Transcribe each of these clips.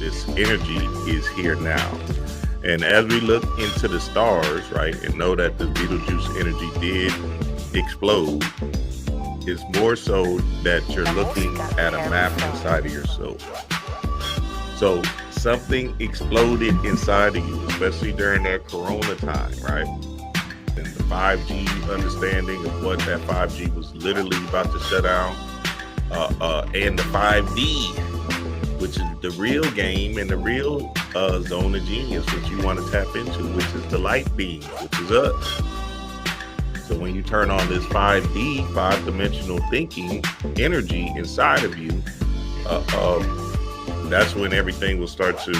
this energy is here now. And as we look into the stars, right, and know that the Beetlejuice energy did explode, it's more so that you're looking at a map inside of yourself. So something exploded inside of you, especially during that Corona time, right? And the 5G understanding of what that 5G was literally about to shut down, and the 5D, which is the real game and the real zone of genius, which you want to tap into, which is the light being, which is us. So when you turn on this 5D, five-dimensional thinking energy inside of you, that's when everything will start to,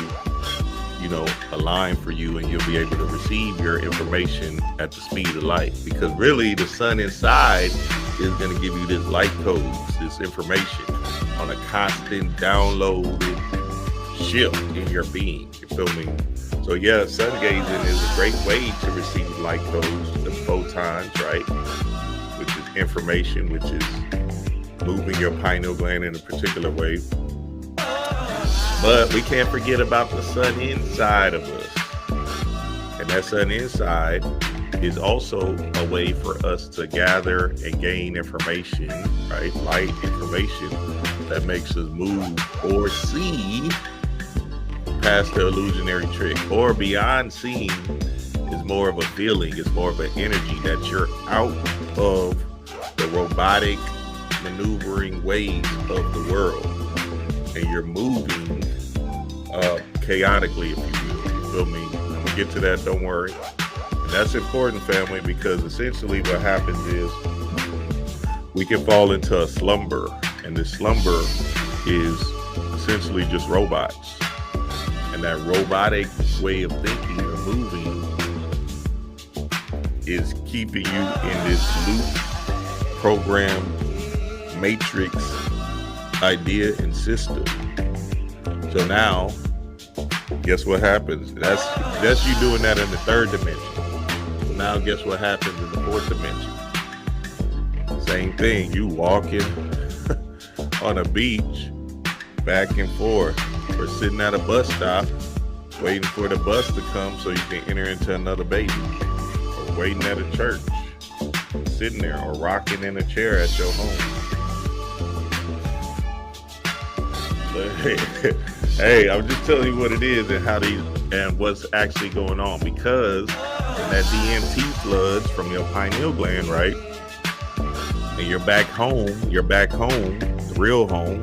align for you, and you'll be able to receive your information at the speed of light. Because really, the sun inside is going to give you this light codes, this information on a constant downloaded shift in your being. You feel me? So yeah, sun gazing is a great way to receive light codes, the photons, right? Which is information, which is moving your pineal gland in a particular way. But we can't forget about the sun inside of us. And that sun inside is also a way for us to gather and gain information, right? Light information that makes us move or see past the illusionary trick, or beyond seeing is more of a feeling, it's more of an energy that you're out of the robotic maneuvering ways of the world, and you're moving chaotically, if you will. You feel me? I'm gonna get to that, don't worry. And that's important, family, because essentially what happens is we can fall into a slumber, and this slumber is essentially just robots. And that robotic way of thinking or moving is keeping you in this loop, program, matrix idea and system. So now, guess what happens? That's you doing that in the third dimension. So now guess what happens in the fourth dimension? Same thing. You walking on a beach back and forth, or sitting at a bus stop waiting for the bus to come so you can enter into another baby, or waiting at a church, sitting there, or rocking in a chair at your home. But hey, I'm just telling you what it is and what's actually going on, because when that DMT floods from your pineal gland, right? And you're back home, the real home.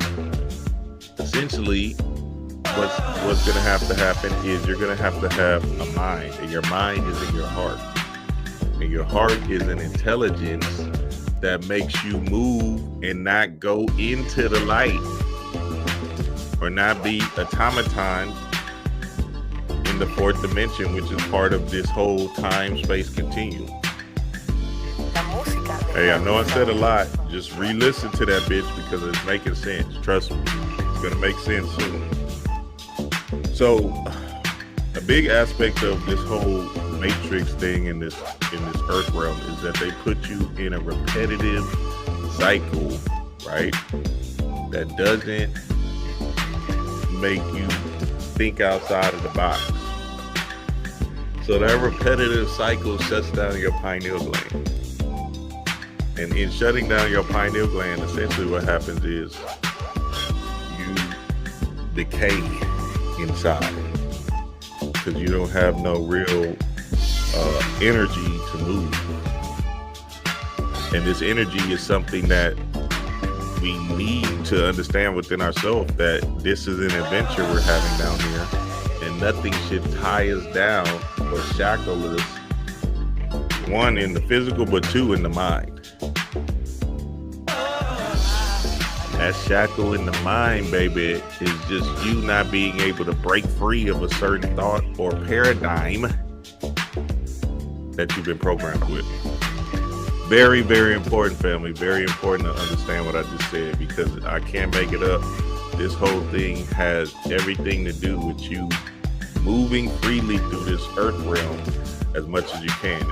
Essentially, what's going to have to happen is you're going to have a mind, and your mind is in your heart. And your heart is an intelligence that makes you move and not go into the light, or not be automaton in the fourth dimension, which is part of this whole time-space continuum. Hey, I know I said a lot. Just re-listen to that bitch, because it's making sense. Trust me, it's gonna make sense soon. So, a big aspect of this whole matrix thing in this earth realm is that they put you in a repetitive cycle, right? That doesn't make you think outside of the box. So that repetitive cycle shuts down your pineal gland. And in shutting down your pineal gland, essentially what happens is you decay inside, because you don't have no real energy to move. And this energy is something that we need to understand within ourselves, that this is an adventure we're having down here, and nothing should tie us down or shackle us, one, in the physical, but two, in the mind. That shackle in the mind, baby, is just you not being able to break free of a certain thought or paradigm that you've been programmed with. Very, very important, family. Very important to understand what I just said, because I can't make it up. This whole thing has everything to do with you moving freely through this earth realm as much as you can.